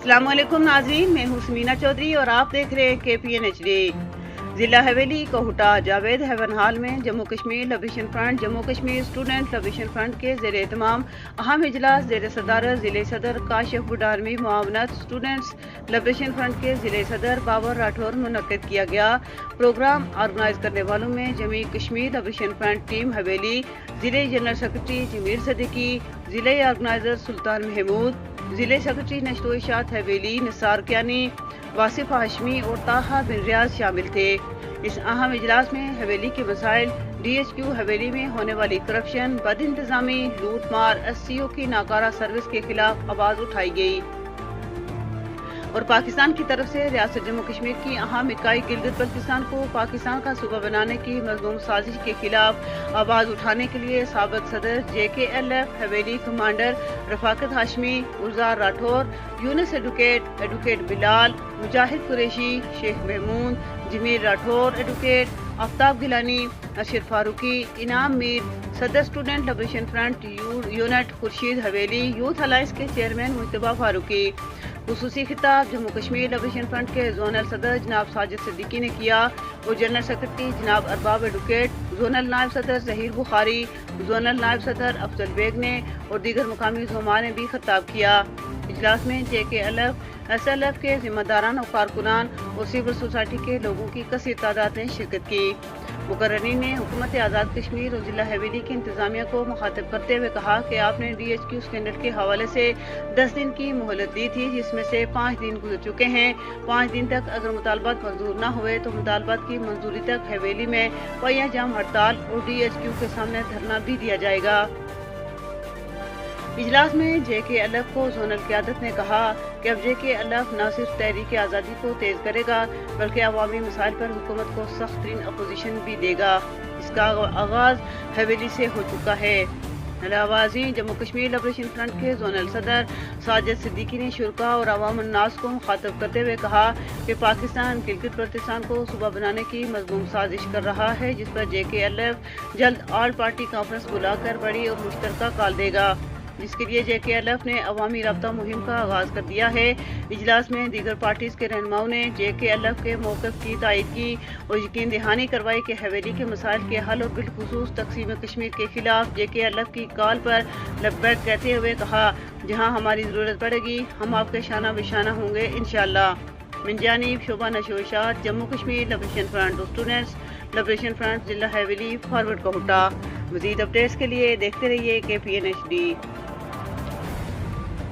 अस्सलाम वालेकुम नाज़रीन, मैं हूँ समीना चौधरी और आप देख रहे हैं KPN HD। ज़िला हवेली कोहटा जावेद हेवन हाल में Jammu Kashmir liberation front Jammu Kashmir student liberation front के ज़ेर एहतमाम अहम इजलास ज़ेर सदारत ज़िले सदर काशिफ बुडारवी मुआवनत स्टूडेंट्स लिबरेशन फ्रंट के ज़िले सदर बाबर राठौर मुनक्किद किया गया। प्रोग्राम ऑर्गेनाइज करने वालों में जमी कश्मीर लिबरेशन फ्रंट टीम हवेली, ज़िले जनरल सेक्रेटरी जमीर सदीकी, ज़िले ऑर्गेनाइजर सुल्तान महमूद, ज़िले सेक्रेटरी नशो इशात हवेली निसार कियानी, वासिफ हाशमी और ताहा बिन रियाज शामिल थे। इस अहम इजलास में हवेली के मसाइल, DHQ हवेली में होने वाली करप्शन, बद इंतजामी, लूट मार, SCO की नाकारा सर्विस के खिलाफ आवाज़ उठाई गई और पाकिस्तान की तरफ से रियासत जम्मू कश्मीर की अहम इकाई गिलगित बल्तिस्तान को पाकिस्तान का सूबा बनाने की मज़मूम साजिश के खिलाफ आवाज़ उठाने के लिए साबिक सदर JKLF हवेली कमांडर रफाकत हाशमी, गुलजार राठौर, यूनुस एडवोकेट बिलाल, मुजाहिद कुरैशी, शेख महमूद, जमीर राठौर एडवोकेट, आफ्ताब गिलानी, अशर फारूकी, इनाम मीर, सदर student liberation front unit Khurshid हवेली, यूथ अलायंस के चेयरमैन मुज्तबा फारूकी। खुसूसी खिताब जम्मू कश्मीर लिबरेशन फ्रंट के जोनल सदर जनाब साजिद सिद्दीकी ने किया और जनरल सेक्रेटरी जनाब अरबाब एडवोकेट, जोनल नायब सदर जहीर बुखारी, जोनल नायब सदर अफजल बेग ने और दीगर मुकामी ज़ुमा ने भी खिताब किया। इजलास में JKLF, SLF के जिम्मेदारान और कारकुनान और सिविल सोसाइटी के लोगों की कसीर तादाद ने शिरकत की। मुकर्ररीन ने हुकूमत आज़ाद कश्मीर और जिला हवेली की इंतजामिया को मुखातिब करते हुए कहा कि आपने DHQ स्कैंडल के हवाले से 10 दिन की मोहलत दी थी, जिसमें से 5 दिन गुजर चुके हैं। 5 दिन तक अगर मुतालबात मंजूर न हुए तो मुतालबात की मंजूरी तक हवेली में पहिया जाम हड़ताल और DHQ के सामने धरना भी दिया जाएगा। इजलास में JKLF को जोनल क़यादत ने कहा कि अब JKLF न सिर्फ तहरीक आज़ादी को तेज़ करेगा बल्कि अवामी मसाइल पर हुकूमत को सख्त तरीन अपोजिशन भी देगा। इसका आगाज़ हवेली से हो चुका है। अलावाज़ी जम्मू कश्मीर लिबरेशन फ्रंट के जोनल सदर साजिद सिद्दीकी ने शुरका और अवाम उन्नास को मुखातब करते हुए कहा कि पाकिस्तान गिलगित बल्तिस्तान को सूबा बनाने की मज़मूम साजिश कर रहा है, जिस पर JKLF जल्द ऑल पार्टी कॉन्फ्रेंस बुलाकर बड़ी और मुश्तरका कॉल देगा, जिसके लिए JKLF ने अवामी रब्ता मुहिम का आगाज़ कर दिया है। इजलास में दीगर पार्टीज़ के रहनुमाओं ने JKLF के मौक़िफ़ की तायद की और यकीन दहानी करवाई कि हवेली के मसाइल के हल और बिलखुसूस तक़सीम कश्मीर के खिलाफ JKLF की कॉल पर लब्बैक कहते हुए कहा, जहाँ हमारी ज़रूरत पड़ेगी हम आपके शाना बिशाना होंगे इंशाअल्लाह। मिन जानिब शोभा नशो इशात जम्मू कश्मीर लिबरेशन फ्रंट और स्टूडेंट्स लिबरेशन फ्रंट जिला हवेली फॉरवर्ड कोहटा। मज़ीद अपडेट्स के लिए देखते रहिए KPN HD।